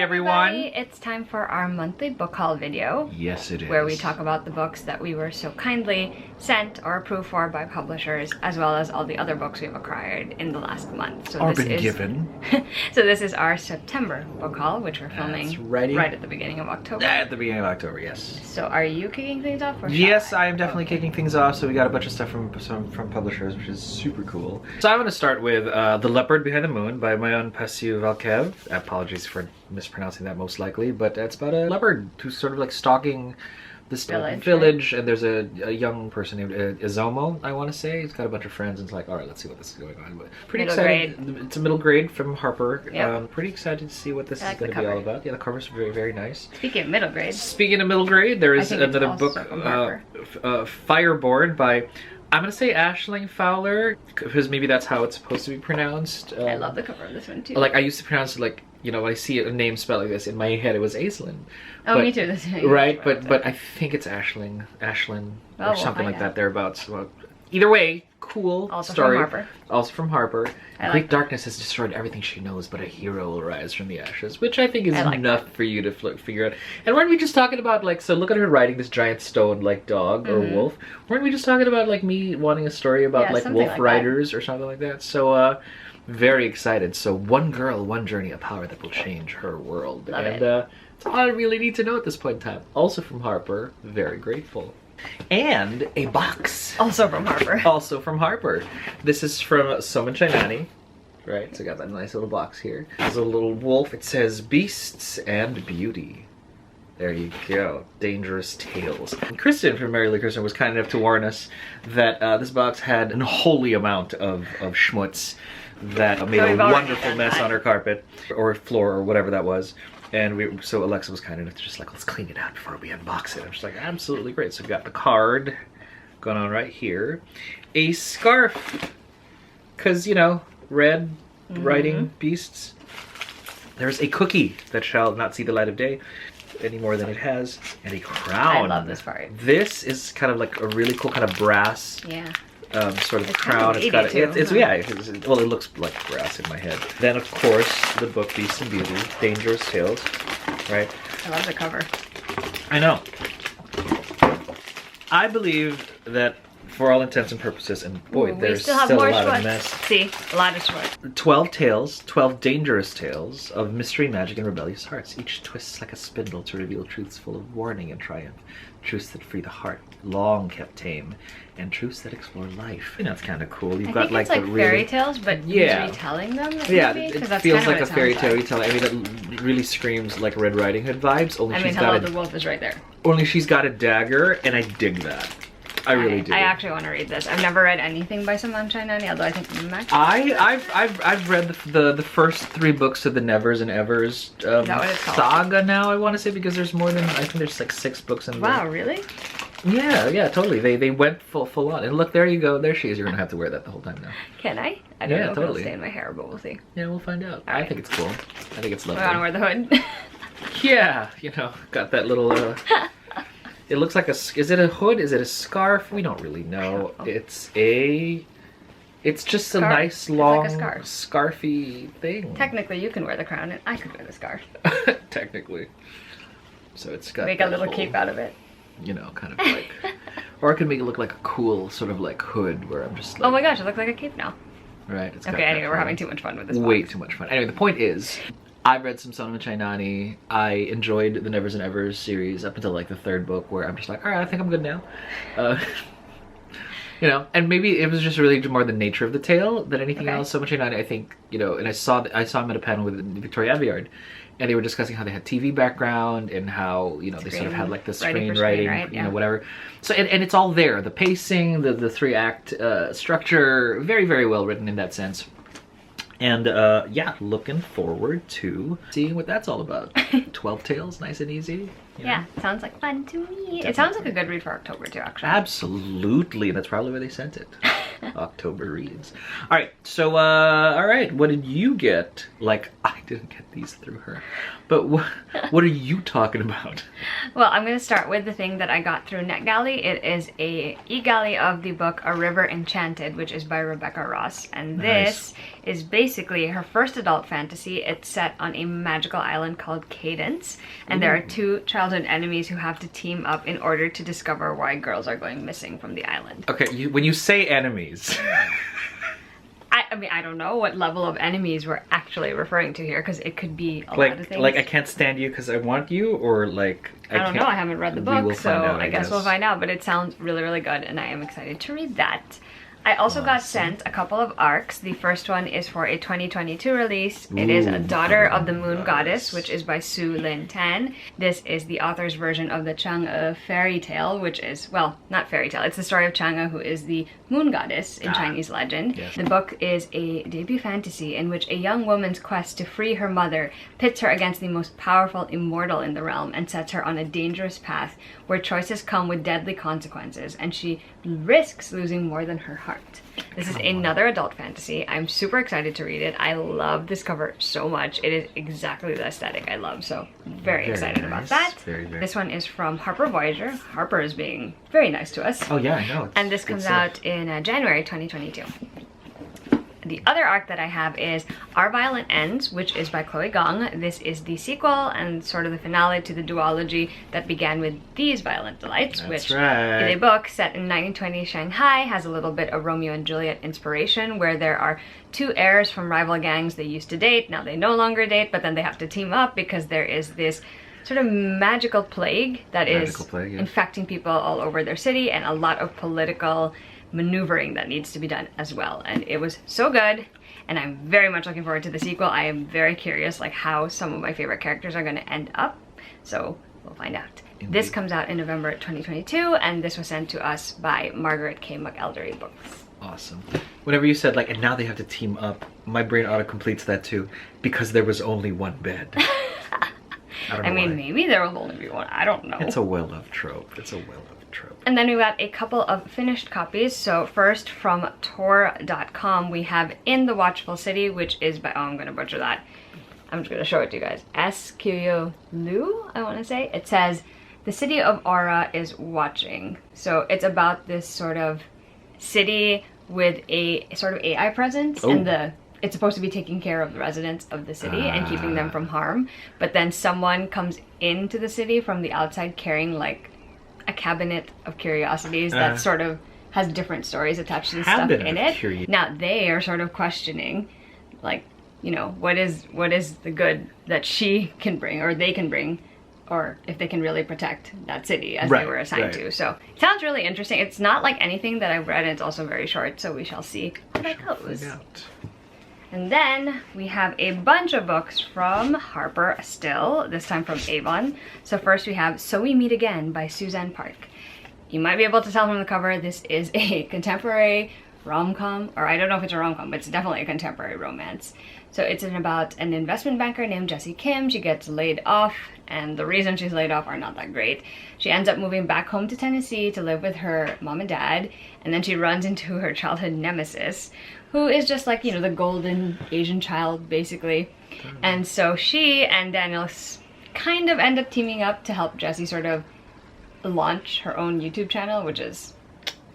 everyone. It's time for our monthly book haul video. Yes, it is. Where we talk about the books that we were so kindly sent or approved for by publishers, as well as all the other books we've acquired in the last month. Or been given. So this is our September book haul, which we're filming right at the beginning of October. At the beginning of October, yes. So are you kicking things off? Or yes, I am definitely kicking things off. So we got a bunch of stuff from publishers, which is super cool. So I'm going to start with The Leopard Behind the Moon by my own Passu Valkev. Apologies for mispronouncing that most likely, but it's about a leopard who's sort of like stalking this village, right? And there's a young person named Xoxo, I want to say. He's got a bunch of friends, and it's like, all right, let's see what this is going on. But pretty excited. It's a middle grade from Harper. Yep. Pretty excited to see what this is going to be all about. Yeah, the cover's very, very nice. Speaking of middle grade. Speaking of middle grade, there is another book, Fireborne by, I'm going to say Aisling Fowler, because maybe that's how it's supposed to be pronounced. I love the cover of this one too. Like, I used to pronounce it like, you know, when I see a name spelled like this, in my head it was Aislinn. Oh, but, me too. Right, but I think it's Aisling, or something like that thereabouts. Well, either way, cool also story. From Harper. Also from Harper. Great darkness has destroyed everything she knows, but a hero will rise from the ashes, which I think is enough for you to figure out. And weren't we just talking about, like, so look at her riding this giant stone, like, dog or wolf. Weren't we just talking about, like, me wanting a story about, like, wolf riders or something like that? So, very excited. So, one girl, one journey, a power that will change her world. That's all I really need to know at this point in time. Also from Harper, very grateful. And a box. Also from Harper. Also from Harper. This is from Soman Chainani. Right, so I got that nice little box here. There's a little wolf. It says Beasts and Beauty. There you go. Dangerous Tales. And Kristen from Merrily Kristen was kind enough to warn us that this box had an unholy amount of schmutz that made a wonderful mess on her carpet or floor or whatever that was. And so Alexa was kind enough to just like, let's clean it out before we unbox it. I'm just like, absolutely great. So we got the card going on right here. A scarf, because, you know, red riding beasts. There's a cookie that shall not see the light of day any more than it has, and a crown. I love this part. This is kind of like a really cool kind of brass sort of crown. It's got well, it looks like brass in my head. Then of course the book Beast and Beauty, Dangerous Tales, right? I love the cover. I know. I believe that for all intents and purposes, and boy, there's still a lot of mess. See, a lot of schmutz. 12 tales, 12 dangerous tales of mystery, magic, and rebellious hearts. Each twists like a spindle to reveal truths full of warning and triumph. Truths that free the heart, long kept tame, and truths that explore life. You know, it's kind of cool. You've got like it's like fairy tales, but retelling them. It feels like a fairy tale retelling. I mean, it really screams like Red Riding Hood vibes. The wolf is right there. Only she's got a dagger, and I dig that. I really do. I actually want to read this. I've never read anything by Soman Chainani, although I think I've read the first 3 books of the Nevers and Evers saga now, I want to say, because there's more than, I think there's like 6 books in there. Wow, really? Yeah, totally. They went full on. And look, there you go. There she is. You're gonna have to wear that the whole time now. Can I? I don't know if it'll stay in my hair, but we'll see. Yeah, we'll find out. I think it's cool. I think it's lovely. I want to wear the hood. Yeah, you know, got that little it looks like is it a hood? Is it a scarf? We don't really know. It's just a nice long scarfy thing. Technically, you can wear the crown and I could wear the scarf. Technically. So it's got make a little cape out of it. You know, kind of like, or I could make it look like a cool sort of like hood where I'm just like, oh my gosh, it looks like a cape now. Right. Okay, anyway, we're having too much fun with this box. Way too much fun. Anyway, the point is, I've read some Soman Chainani. I enjoyed the Nevers and Evers series up until like the 3rd book, where I'm just like, all right, I think I'm good now. You know, and maybe it was just really more the nature of the tale than anything else. Soman Chainani, I think, you know, and I saw him at a panel with Victoria Aveyard, and they were discussing how they had TV background and how, you know, they sort of had like the screenwriting, you know, whatever. So, and it's all there. The pacing, the 3-act structure, very, very well written in that sense. And yeah, looking forward to seeing what that's all about. 12 tales, nice and easy. Yeah, sounds like fun to me. Definitely. It sounds like a good read for October too, actually. Absolutely, that's probably where they sent it. October reads. All right, so all right, what did you get? Like, I didn't get these through her, but what are you talking about? Well, I'm going to start with the thing that I got through NetGalley. It is a e-galley of the book A River Enchanted, which is by Rebecca Ross. And this is basically her first adult fantasy. It's set on a magical island called Cadence. And there are two childhood enemies who have to team up in order to discover why girls are going missing from the island. Okay, when you say enemies... I mean, I don't know what level of enemies we're actually referring to here, because it could be a lot of things. Like, I can't stand you because I want you, or like... I don't know, I haven't read the book, so out, I guess we'll find out, but it sounds really, really good, and I am excited to read that. I also got sent a couple of arcs. The first one is for a 2022 release. It is A Daughter of the Moon Goddess, which is by Su Lin Tan. This is the author's version of the Chang'e fairy tale, which is, well, not fairy tale. It's the story of Chang'e, who is the moon goddess in Chinese legend. Yes. The book is a debut fantasy in which a young woman's quest to free her mother pits her against the most powerful immortal in the realm and sets her on a dangerous path where choices come with deadly consequences, and she risks losing more than her heart. This is another adult fantasy. I'm super excited to read it. I love this cover so much. It is exactly the aesthetic I love, so very excited about that. This one is from Harper Voyager. Harper is being very nice to us. Oh yeah, I know. And this comes out in January 2022. The other arc that I have is Our Violent Ends, which is by Chloe Gong. This is the sequel and sort of the finale to the duology that began with These Violent Delights, which is a book set in 1920 Shanghai, has a little bit of Romeo and Juliet inspiration, where there are two heirs from rival gangs they used to date. Now they no longer date, but then they have to team up because there is this sort of magical plague that is infecting people all over their city, and a lot of political maneuvering that needs to be done as well. And it was so good, and I'm very much looking forward to the sequel. I am very curious like how some of my favorite characters are going to end up, so we'll find out. Indeed. This comes out in November 2022, and this was sent to us by Margaret K. McElderry Books. Awesome. Whenever you said like, and now they have to team up, my brain auto-completes that too, because there was only one bed. I mean, maybe there will only be one. I don't know. It's a well-loved trope. It's a well-loved trope. And then we got a couple of finished copies. So first from Tor.com, we have In the Watchful City, which is by, oh, I'm going to butcher that. I'm just going to show it to you guys. S-Q-U Lu, I want to say. It says, the city of Aura is watching. So it's about this sort of city with a sort of AI presence, and it's supposed to be taking care of the residents of the city and keeping them from harm. But then someone comes into the city from the outside carrying like a cabinet of curiosities that sort of has different stories attached to the stuff in it. Now they are sort of questioning, like, you know, what is the good that she can bring, or they can bring, or if they can really protect that city as they were assigned to. So it sounds really interesting. It's not like anything that I've read, and it's also very short, so we shall see how that goes. And then we have a bunch of books from Harper still, this time from Avon. So first we have So We Meet Again by Suzanne Park. You might be able to tell from the cover, this is a contemporary rom-com, or I don't know if it's a rom-com, but it's definitely a contemporary romance. So it's about an investment banker named Jessie Kim. She gets laid off, and the reasons she's laid off are not that great. She ends up moving back home to Tennessee to live with her mom and dad, and then she runs into her childhood nemesis, who is just like, you know, the golden Asian child, basically. And so she and Daniel kind of end up teaming up to help Jessie sort of launch her own YouTube channel, which is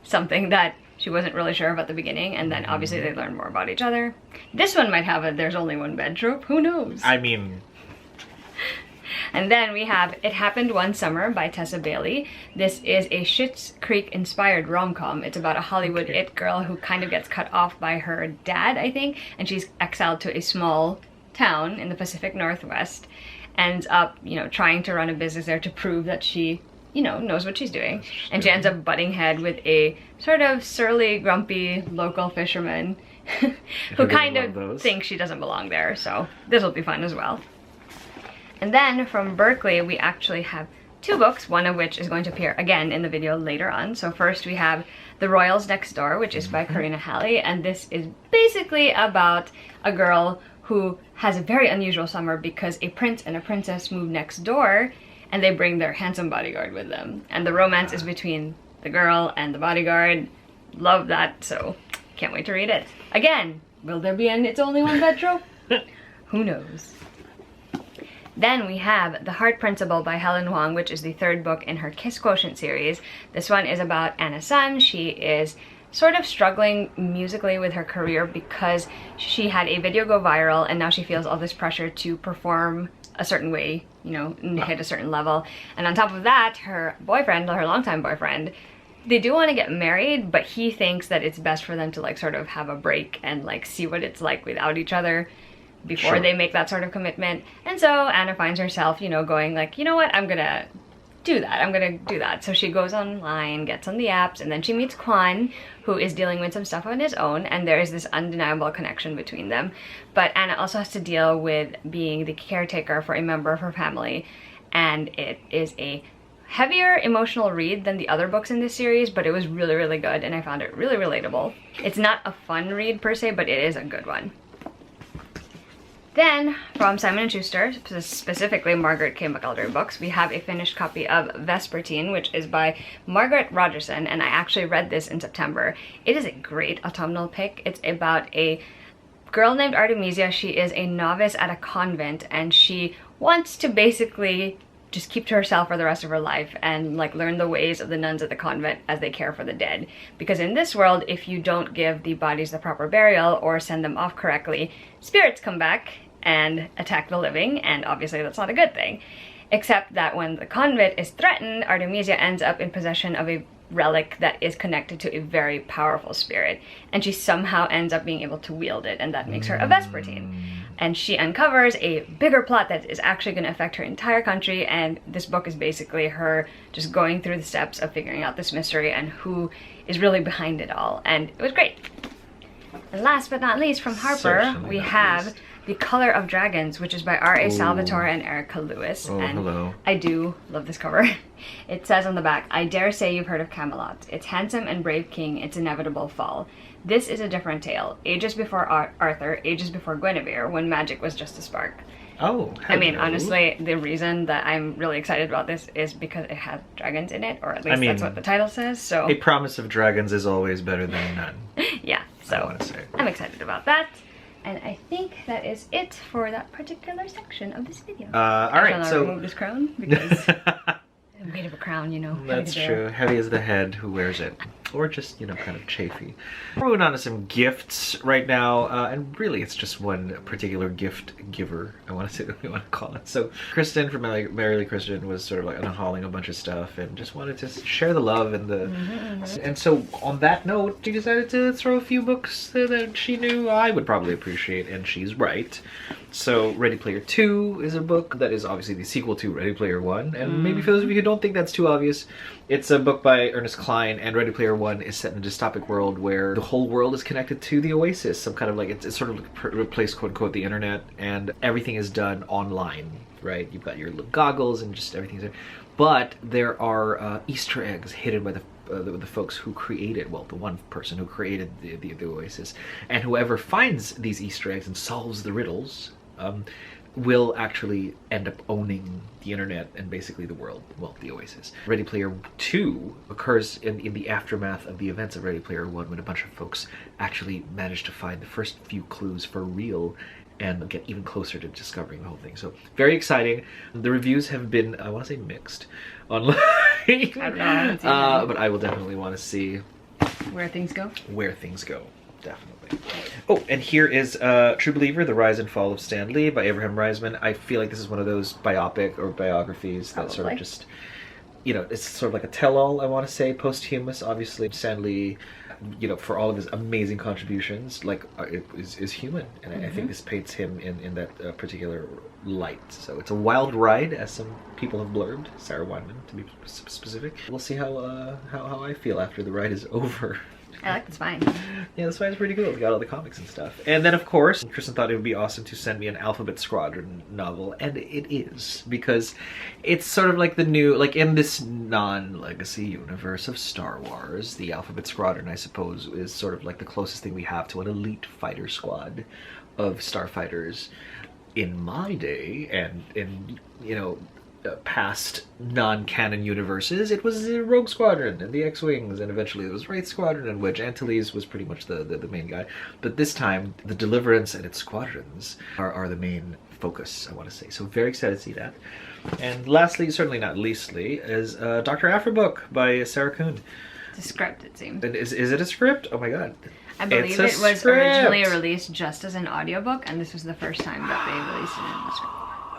something that she wasn't really sure of at the beginning, and then obviously they learn more about each other. This one might have a there's only one bed trope, who knows? I mean... And then we have It Happened One Summer by Tessa Bailey. This is a Schitt's Creek inspired rom-com. It's about a Hollywood it girl who kind of gets cut off by her dad, I think, and she's exiled to a small town in the Pacific Northwest, ends up, you know, trying to run a business there to prove that she, you know, knows what she's doing. And she ends up butting head with a sort of surly, grumpy local fisherman who kind of thinks she doesn't belong there. So this will be fun as well. And then from Berkeley, we actually have two books, one of which is going to appear again in the video later on. So first we have The Royals Next Door, which is by Karina Halley, and this is basically about a girl who has a very unusual summer because a prince and a princess move next door, and they bring their handsome bodyguard with them. And the romance is between the girl and the bodyguard. Love that, so Can't wait to read it. Again, will there be an It's Only One Petro? Who knows? Then we have The Heart Principle by Helen Huang, which is the third book in her Kiss Quotient series. This one is about Anna Sun. She is sort of struggling musically with her career because she had a video go viral and now she feels all this pressure to perform a certain way, you know, and hit a certain level. And on top of that, her boyfriend, her longtime boyfriend, they do want to get married, but he thinks that it's best for them to like sort of have a break and like see what it's like without each other before they make that sort of commitment. And so Anna finds herself, you know, going like, you know what, I'm gonna do that. So she goes online, gets on the apps, and then she meets Kwan, who is dealing with some stuff on his own, and there is this undeniable connection between them. But Anna also has to deal with being the caretaker for a member of her family, and it is a heavier emotional read than the other books in this series, but it was really, really good, and I found it really relatable. It's not a fun read per se, but it is a good one. Then, from Simon & Schuster, specifically Margaret K. McElderry books, we have a finished copy of Vespertine, which is by Margaret Rogerson, and I actually read this in September. It is a great autumnal pick. It's about a girl named Artemisia. She is a novice at a convent, and she wants to basically just keep to herself for the rest of her life and like learn the ways of the nuns at the convent as they care for the dead. Because in this world, if you don't give the bodies the proper burial or send them off correctly, spirits come back and attack the living, and obviously that's not a good thing. Except that when the convent is threatened, Artemisia ends up in possession of a relic that is connected to a very powerful spirit, and she somehow ends up being able to wield it, and that makes her a Vespertine. And she uncovers a bigger plot that is actually going to affect her entire country, and this book is basically her just going through the steps of figuring out this mystery and who is really behind it all, and it was great. And last but not least, from Harper, we have The Color of Dragons, which is by R.A. Salvatore and Erica Lewis. And hello. I do love this cover. It says on the back, I dare say you've heard of Camelot. Its handsome and brave king, its inevitable fall. This is a different tale. Ages before Arthur, ages before Guinevere, when magic was just a spark. Oh, hello. I mean, honestly, the reason that I'm really excited about this is because it has dragons in it, or at least that's what the title says, so... A promise of dragons is always better than none. Yeah, so I want to say. I'm excited about that. And I think that is it for that particular section of this video. Alright, so... remove this crown, because... weight of a crown, you know. That's true. Heavy as the head who wears it. Or just, you know, kind of chafy. We're moving on to some gifts right now, and really it's just one particular gift giver, I want to say that we want to call it. So Kristen from Merrily Christian was sort of like unhauling a bunch of stuff and just wanted to share the love and the... And so on that note, she decided to throw a few books that she knew I would probably appreciate, and she's right. So Ready Player 2 is a book that is obviously the sequel to Ready Player 1, and maybe for those of you who don't think that's too obvious, it's a book by Ernest Cline, and Ready Player 1 is set in a dystopic world where the whole world is connected to the Oasis, some kind of like, it's sort of like replaced quote-unquote the internet, and everything is done online, right? You've got your little goggles and just everything's there. But there are Easter eggs hidden by the folks who created, well, the one person who created the Oasis, and whoever finds these Easter eggs and solves the riddles will actually end up owning the internet and basically the world, well, the Oasis. Ready Player 2 occurs in the aftermath of the events of Ready Player 1, when a bunch of folks actually manage to find the first few clues for real and get even closer to discovering the whole thing. So very exciting. The reviews have been, I want to say, mixed online. I don't know, I haven't seen them. But I will definitely want to see where things go. Where things go, definitely. Oh, and here is True Believer, The Rise and Fall of Stan Lee by Abraham Reisman. I feel like this is one of those biopic or biographies that sort of just, you know, it's sort of like a tell-all, I want to say, posthumous. Obviously, Stan Lee, you know, for all of his amazing contributions, like, is human. And I think this paints him in that particular light. So it's a wild ride, as some people have blurbed, Sarah Weinman, to be specific. We'll see how I feel after the ride is over. I like the spine. Yeah, the spine's pretty cool. We got all the comics and stuff. And then, of course, Kristen thought it would be awesome to send me an Alphabet Squadron novel, and it is, because it's sort of like the new, like in this non-legacy universe of Star Wars, the Alphabet Squadron, I suppose, is sort of like the closest thing we have to an elite fighter squad of starfighters in my day, and in, you know, past non-canon universes, it was the Rogue Squadron and the X-Wings, and eventually it was Wraith Squadron, in which Antilles was pretty much the main guy. But this time, the Deliverance and its squadrons are the main focus, I want to say. So very excited to see that. And lastly, certainly not leastly, is Dr. Aphra book by Sarah Kuhn. It's a script, it seems. And is it a script? Oh my god. I believe it was originally released just as an audiobook, and this was the first time that they released it in the script.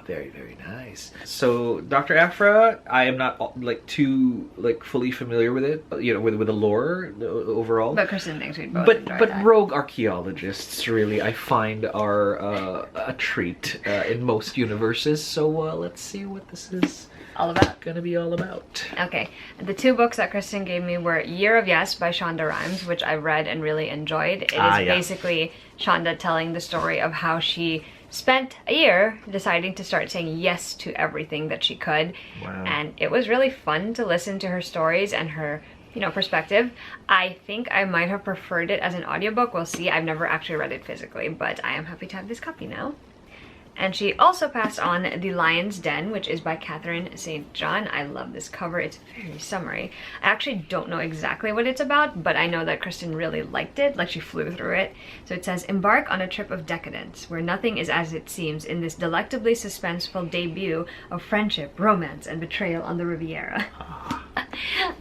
Very, very nice. So Dr. Aphra, I am not like too like fully familiar with it, you know, with the lore overall. But Kristen thinks we'd both enjoy but that. rogue archaeologists really, I find, are a treat in most universes. So let's see what this is all about. Gonna be all about. Okay, the 2 books that Kristen gave me were Year of Yes by Shonda Rhimes, which I read and really enjoyed. It is basically Shonda telling the story of how she spent a year deciding to start saying yes to everything that she could. Wow. And it was really fun to listen to her stories and her, you know, perspective. I think I might have preferred it as an audiobook. We'll see. I've never actually read it physically, but I am happy to have this copy now. And she also passed on The Lion's Den, which is by Catherine St. John. I love this cover. It's very summery. I actually don't know exactly what it's about, but I know that Kristen really liked it, like she flew through it. So it says, embark on a trip of decadence, where nothing is as it seems in this delectably suspenseful debut of friendship, romance, and betrayal on the Riviera.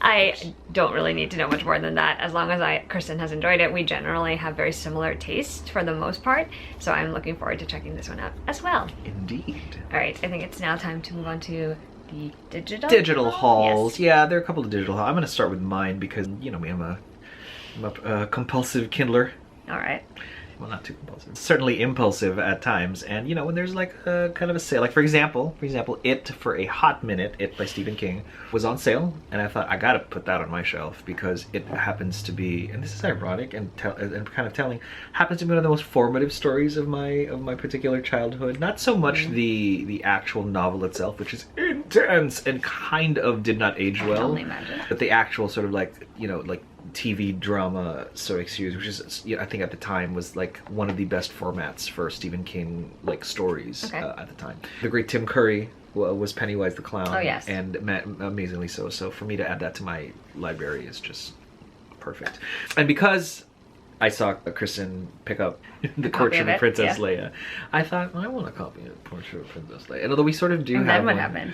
I don't really need to know much more than that. As long as Kristen has enjoyed it, we generally have very similar tastes for the most part. So I'm looking forward to checking this one out as well. Indeed. All right, I think it's now time to move on to the digital hauls. Yes. Yeah, there are a couple of digital hauls. I'm going to start with mine because, you know me, I'm a compulsive Kindler. All right. Well, not too compulsive. Certainly impulsive at times. And, you know, when there's like a kind of a sale, like for example, It for a hot minute, It by Stephen King, was on sale. And I thought, I gotta put that on my shelf because it happens to be, and this is ironic and kind of telling, happens to be one of the most formative stories of my particular childhood. Not so much the actual novel itself, which is intense and kind of did not age well. I can only imagine. But the actual sort of like, you know, like TV drama sort of series, which is, you know, I think at the time was like one of the best formats for Stephen King like stories at the time. The great Tim Curry was Pennywise the Clown. Oh yes. And amazingly so. So for me to add that to my library is just perfect. And because I saw Kristen pick up the Courtship of Princess Leia, I thought, well, I want a copy of Courtship of Princess Leia. And although we sort of do have one... And then what happened?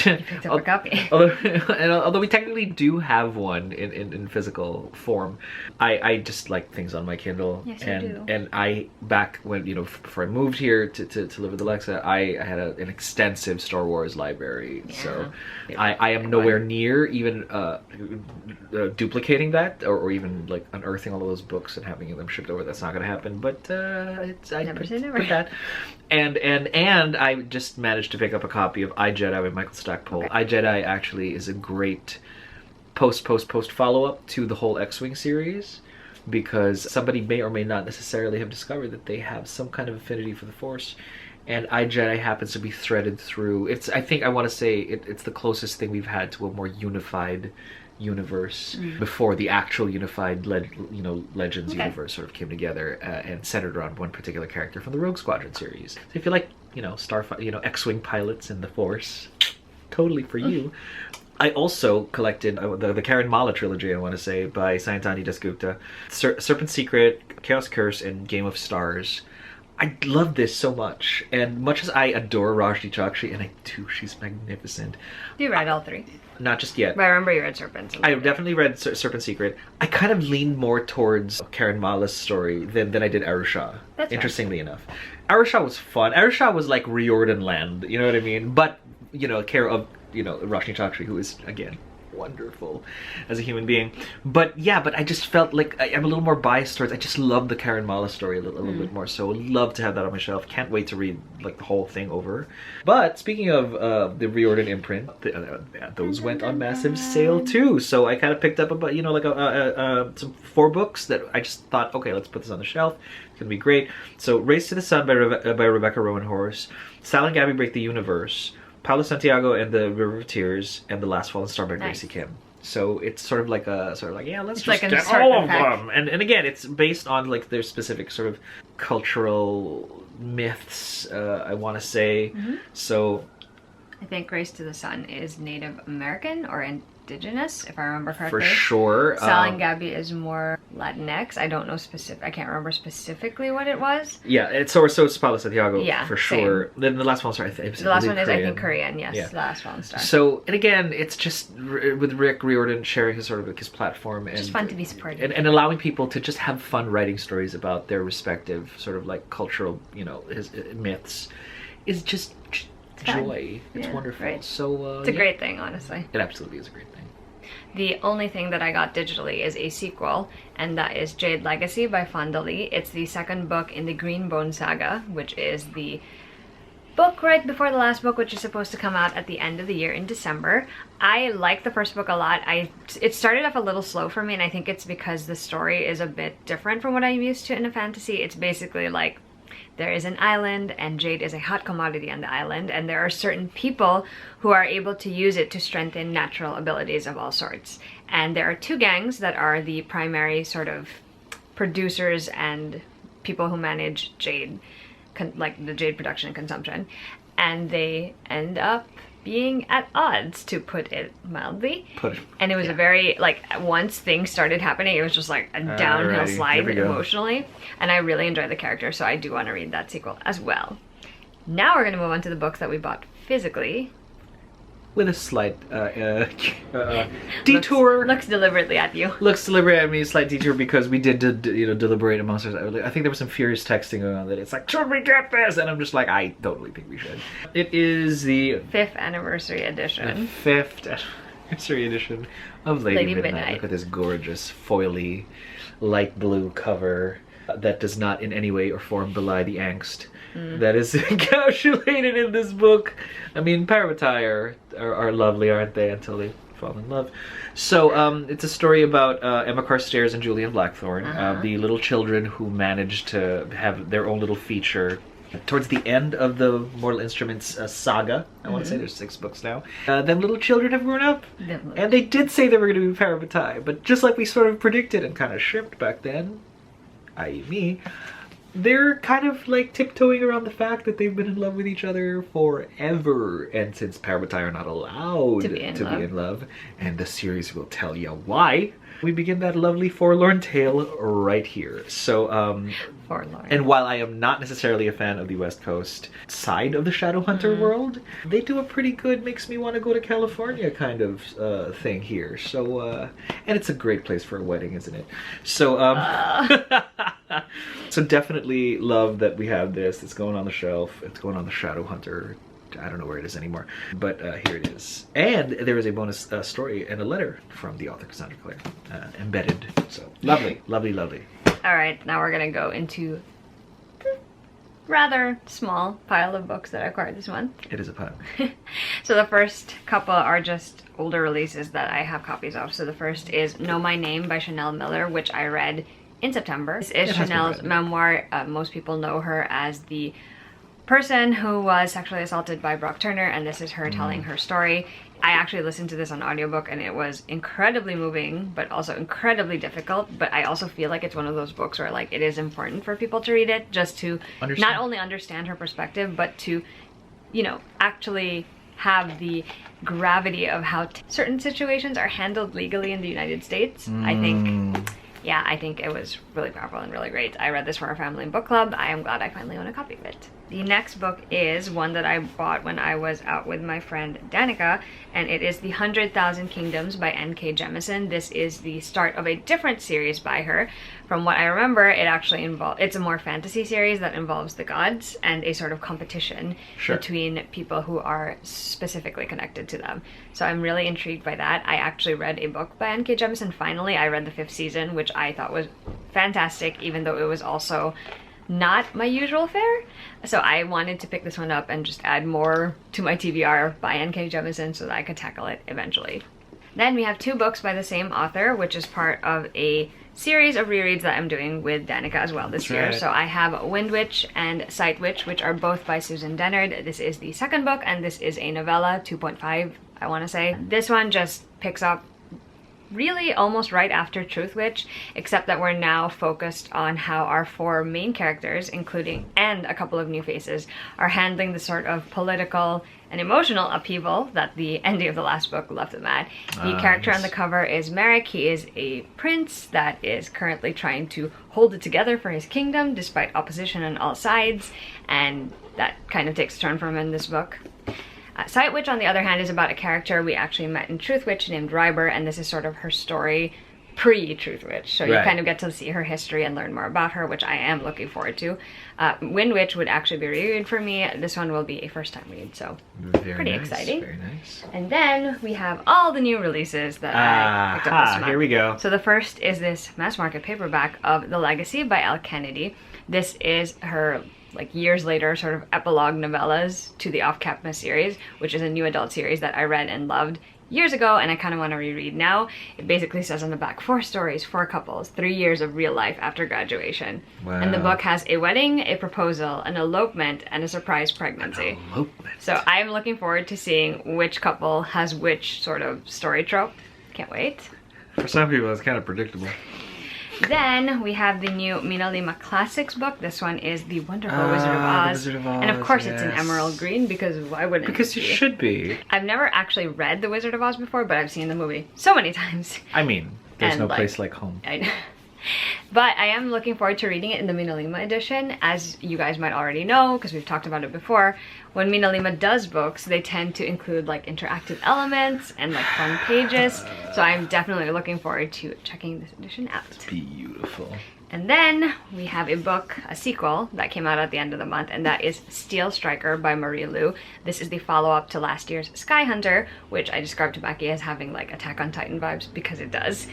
You picked up a copy. although we technically do have one in physical form, I just like things on my Kindle. Yes, you do. And I, back when, you know, before I moved here to live with Alexa, I had an extensive Star Wars library. Yeah. So I am nowhere near even duplicating that or even like unearthing all of those books and having them shipped over. That's not going to happen. But I never say never. Put that. And I just managed to pick up a copy of I, Jedi by Michael Stackpole. I, Jedi actually is a great post follow-up to the whole X-Wing series, because somebody may or may not necessarily have discovered that they have some kind of affinity for the Force, and I, Jedi happens to be threaded through. It's, I think I want to say it's the closest thing we've had to a more unified universe before the actual unified Legends universe sort of came together and centered around one particular character from the Rogue Squadron series. So if you like, you know, X-Wing pilots and the Force, totally for you. I also collected the Kiranmala trilogy, I want to say, by Sayantani Dasgupta. Serpent's Secret, Chaos Curse, and Game of Stars. I love this so much, and much as I adore Rajni Chakshi, and I do, she's magnificent. You read all 3? Not just yet. But I remember you read Serpents. I definitely read Serpent's Secret. I kind of leaned more towards Kiranmala's story than I did Arusha. That's interestingly enough. Arusha was fun. Arusha was like Riordan land, you know what I mean? But, you know, care of, you know, Rajni Chakshi, who is, again, wonderful as a human being. But yeah, but I just felt like I'm a little more biased towards, I just love the Kiranmala story a little bit more, so love to have that on my shelf. Can't wait to read like the whole thing over. But speaking of the Riordan imprint, those went on massive sale too, so I kind of picked up about, you know, like some 4 books that I just thought, okay, let's put this on the shelf, it's gonna be great. So Race to the Sun by Rebecca Rowan Horse, Sal and Gabi Break the Universe, Paola, Santiago and the River of Tears, and The Last Fallen Star by Gracie Kim. So it's sort of like yeah, let's just get all of them. And again, it's based on like their specific sort of cultural myths, I want to say. So I think Race to the Sun is Native American or indigenous, if I remember correctly. For sure. Sal and Gabi is more Latinx. I don't know I can't remember specifically what it was. Yeah, it's it's Paola Santiago, yeah, for sure. Then the last one, sorry, the last one is, I think, Korean, yes. Yeah. The last one star. So, and again, it's just with Rick Riordan sharing his sort of like his platform. And, just fun to be supported. And allowing people to just have fun writing stories about their respective sort of like cultural, you know, his myths is just joy. It's wonderful. Right. So it's a great thing, honestly. It absolutely is a great thing. The only thing that I got digitally is a sequel, and that is Jade Legacy by Fonda Lee. It's the second book in the Green Bone Saga, which is the book right before the last book, which is supposed to come out at the end of the year in December. I like the first book a lot. It started off a little slow for me, and I think it's because the story is a bit different from what I'm used to in a fantasy. It's basically like there is an island, and jade is a hot commodity on the island, and there are certain people who are able to use it to strengthen natural abilities of all sorts. And there are two gangs that are the primary sort of producers and people who manage jade, like the jade production and consumption, and they end up being at odds, to put it mildly. And it was a very, like, once things started happening, it was just like a downhill slide emotionally, and I really enjoyed the character, so I do want to read that sequel as well. Now we're going to move on to the books that we bought physically. With a slight detour. Looks deliberately at you. Looks deliberate at me, slight detour, because we did deliberate amongst ourselves. I think there was some furious texting going on that it's like, should we get this? And I'm just like, I totally think we should. It is the 5th anniversary edition. The 5th anniversary edition of Lady Midnight. Look at this gorgeous foily light blue cover that does not in any way or form belie the angst that is encapsulated in this book. I mean, Parvati are lovely, aren't they, until they fall in love. So it's a story about Emma Carstairs and Julian Blackthorne, the little children who managed to have their own little feature towards the end of the Mortal Instruments saga. I want to say there's 6 books now. Them little children have grown up, and they did say they were going to be Parvati, but just like we sort of predicted and kind of shipped back then, i.e. me, they're kind of like tiptoeing around the fact that they've been in love with each other forever. And since Parvati are not allowed to be in love, and the series will tell you why, we begin that lovely forlorn tale right here. So, forlorn. And while I am not necessarily a fan of the West Coast side of the Shadowhunter world, they do a pretty good, makes me want to go to California kind of thing here. So, and it's a great place for a wedding, isn't it? So, so definitely love that we have this. It's going on the shelf. It's going on the Shadowhunter. I don't know where it is anymore, but here it is. And there is a bonus story and a letter from the author, Cassandra Clare, embedded. So lovely, lovely, lovely. All right, now we're gonna go into the rather small pile of books that I acquired this month. It is a pile. So the first couple are just older releases that I have copies of. So the first is Know My Name by Chanel Miller, which I read in September. This is Chanel's memoir. Most people know her as the person who was sexually assaulted by Brock Turner, and this is her telling her story. I actually listened to this on audiobook, and it was incredibly moving, but also incredibly difficult. But I also feel like it's one of those books where, like, it is important for people to read it just to not only understand her perspective, but to, you know, actually have the gravity of how certain situations are handled legally in the United States. I think it was really powerful and really great. I read this for our family book club. I am glad I finally own a copy of it. The next book is one that I bought when I was out with my friend Danica, and it is The 100,000 Kingdoms by N.K. Jemisin. This is the start of a different series by her. From what I remember, it actually it's a more fantasy series that involves the gods and a sort of competition between people who are specifically connected to them. So I'm really intrigued by that. I actually read a book by N.K. Jemisin finally. I read the 5th season, which I thought was fantastic, even though it was also not my usual fare. So I wanted to pick this one up and just add more to my TBR by N.K. Jemisin so that I could tackle it eventually. Then we have 2 books by the same author, which is part of a series of rereads that I'm doing with Danica as well this year. So I have Windwitch and Sightwitch, which are both by Susan Dennard. This is the second book, and this is a novella, 2.5, I want to say. This one just picks up really almost right after Truthwitch, except that we're now focused on how our 4 main characters, including and a couple of new faces, are handling the sort of political and emotional upheaval that the ending of the last book left them at. The character on the cover is Merrick. He is a prince that is currently trying to hold it together for his kingdom despite opposition on all sides, and that kind of takes a turn for him in this book. Sightwitch, on the other hand, is about a character we actually met in Truthwitch named Ryber, and this is sort of her story pre-Truthwitch. So you kind of get to see her history and learn more about her, which I am looking forward to. Windwitch would actually be reviewed for me. This one will be a first-time read, so pretty exciting. Very nice. And then we have all the new releases that I picked up this month. Here we go. So the first is this mass market paperback of The Legacy by Elle Kennedy. This is her like years later sort of epilogue novellas to the Off-Campus series, which is a new adult series that I read and loved years ago and I kind of want to reread now. It basically says on the back, 4 stories, 4 couples, 3 years of real life after graduation. Wow. And the book has a wedding, a proposal, an elopement, and a surprise pregnancy. An elopement. So I'm looking forward to seeing which couple has which sort of story trope. Can't wait. For some people, it's kind of predictable. Then we have the new Mina Lima Classics book. This one is The Wonderful Wizard of Oz. Wizard of Oz. And of course it's in emerald green, because why wouldn't it Because it should be. I've never actually read The Wizard of Oz before, but I've seen the movie so many times. I mean, there's And, no like, place like home. I know. But I am looking forward to reading it in the Mina Lima edition. As you guys might already know, because we've talked about it before, when Mina Lima does books, they tend to include like interactive elements and like fun pages. So I'm definitely looking forward to checking this edition out. It's beautiful. And then we have a book, a sequel, that came out at the end of the month, and that is Steelstriker by Marie Lu. This is the follow-up to last year's Sky Hunter, which I described to Becky as having like Attack on Titan vibes, because it does.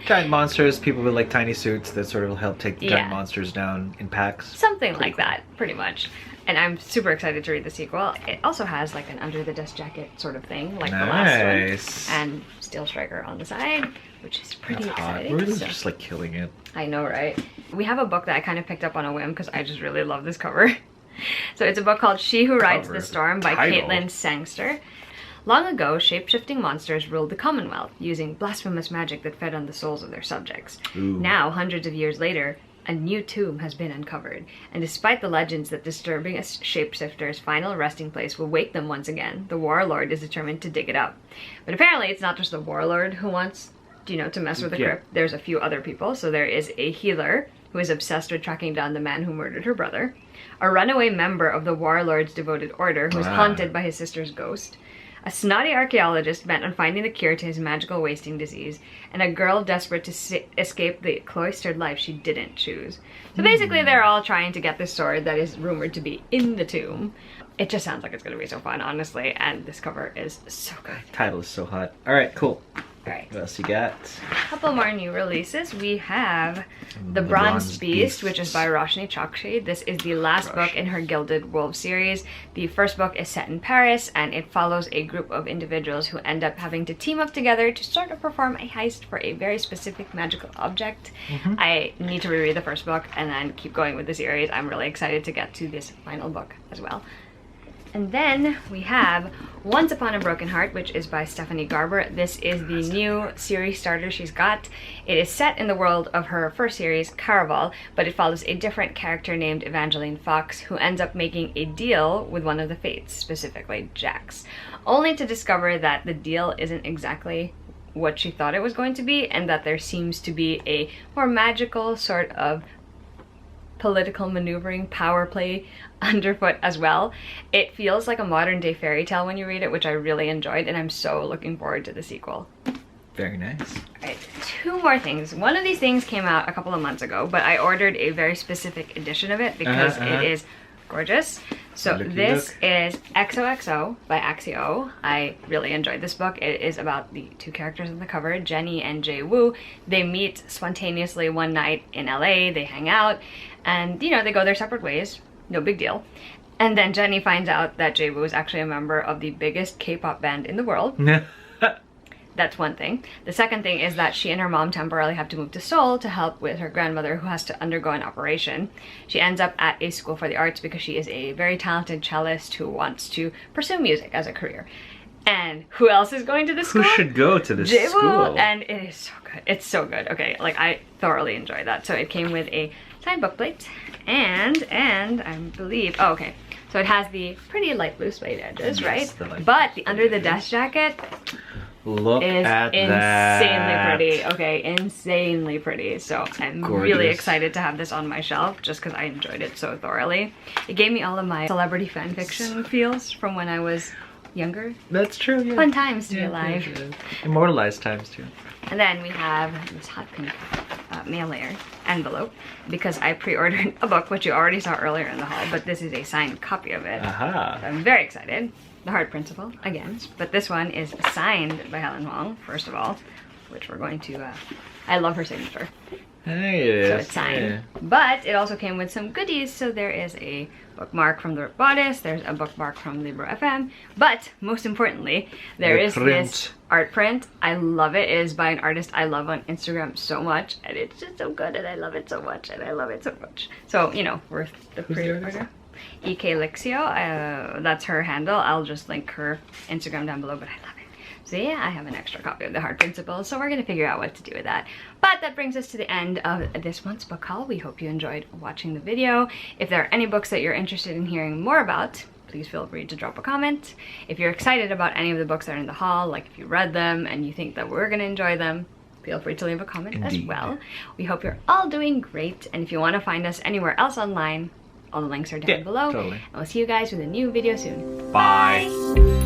Giant monsters, people with like tiny suits that sort of help take the giant monsters down in packs. Something like that, pretty much. And I'm super excited to read the sequel. It also has like an under the desk jacket sort of thing, like the last one. And Steelstriker on the side, which is pretty exciting. We're just like killing it. I know, right? We have a book that I kind of picked up on a whim because I just really love this cover. So it's a book called She Who Rides the Storm by Caitlin Sangster. Long ago, shape-shifting monsters ruled the Commonwealth, using blasphemous magic that fed on the souls of their subjects. Ooh. Now, hundreds of years later, a new tomb has been uncovered, and despite the legends that disturbing a shapeshifter's final resting place will wake them once again, the warlord is determined to dig it up. But apparently it's not just the warlord who wants, you know, to mess with the crypt. There's a few other people. So there is a healer who is obsessed with tracking down the man who murdered her brother, a runaway member of the warlord's devoted order who is haunted by his sister's ghost, a snotty archaeologist bent on finding the cure to his magical wasting disease, and a girl desperate to escape the cloistered life she didn't choose. So basically they're all trying to get this sword that is rumored to be in the tomb. It just sounds like it's going to be so fun, honestly, and this cover is so good. Title is so hot. Alright, cool. Alright. What else you got? A couple more new releases. We have The Bronze Beast, which is by Roshni Chokshi. This is the last book in her Gilded Wolves series. The first book is set in Paris, and it follows a group of individuals who end up having to team up together to sort of perform a heist for a very specific magical object. I need to reread the first book and then keep going with the series. I'm really excited to get to this final book as well. And then we have Once Upon a Broken Heart, which is by Stephanie Garber. This is the new series starter she's got. It is set in the world of her first series, Caraval, but it follows a different character named Evangeline Fox, who ends up making a deal with one of the Fates, specifically Jax, only to discover that the deal isn't exactly what she thought it was going to be, and that there seems to be a more magical sort of political maneuvering power play underfoot as well. It feels like a modern day fairy tale when you read it, which I really enjoyed, and I'm so looking forward to the sequel. Very nice. Alright, 2 more things. One of these things came out a couple of months ago, but I ordered a very specific edition of it because it is gorgeous. So this is Xoxo by Axio. I really enjoyed this book. It is about the 2 characters on the cover, Jenny and Jay Woo. They meet spontaneously one night in LA, they hang out, and you know, they go their separate ways. No big deal. And then Jenny finds out that Jay Woo is actually a member of the biggest K-pop band in the world. That's one thing. The second thing is that she and her mom temporarily have to move to Seoul to help with her grandmother, who has to undergo an operation. She ends up at a school for the arts because she is a very talented cellist who wants to pursue music as a career. And who else is going to this school? Who should go to this Jade War, school? and it is so good. It's so good. Okay, like I thoroughly enjoyed that. So it came with a signed book plate and I believe, oh, okay. So it has the pretty light blue suede edges, Yes, right? But the under the desk jacket Look is at insanely that. pretty. Okay, insanely pretty. So I'm really Gorgeous. excited to have this on my shelf just because I enjoyed it so thoroughly. It gave me all of my celebrity fan fiction feels from when I was younger. That's true, yeah. Fun times to be Yeah, alive. yeah. Immortalized times too. And then we have this hot pink mail layer envelope because I pre-ordered a book, which you already saw earlier in the haul, but this is a signed copy of it. Aha. So I'm very excited. The Heart Principle, again. But this one is signed by Helen Wong, first of all, which we're going to, I love her signature. Hey, it is. So it's signed. Yeah. But it also came with some goodies. So there is a bookmark from the Bodice, there's a bookmark from Libro FM, but most importantly, there is this art print. I love it. It is by an artist I love on Instagram so much, and it's just so good, and I love it so much, and I love it so much. So, you know, worth the pre-order. EK Lixio, that's her handle. I'll just link her Instagram down below, but I love it. So yeah, I have an extra copy of The Heart Principle, so we're gonna figure out what to do with that. But that brings us to the end of this month's book haul. We hope you enjoyed watching the video. If there are any books that you're interested in hearing more about, please feel free to drop a comment. If you're excited about any of the books that are in the haul, like if you read them and you think that we're gonna enjoy them, feel free to leave a comment as well. We hope you're all doing great, and if you wanna find us anywhere else online, all the links are down below. Totally. And we'll see you guys with a new video soon. Bye.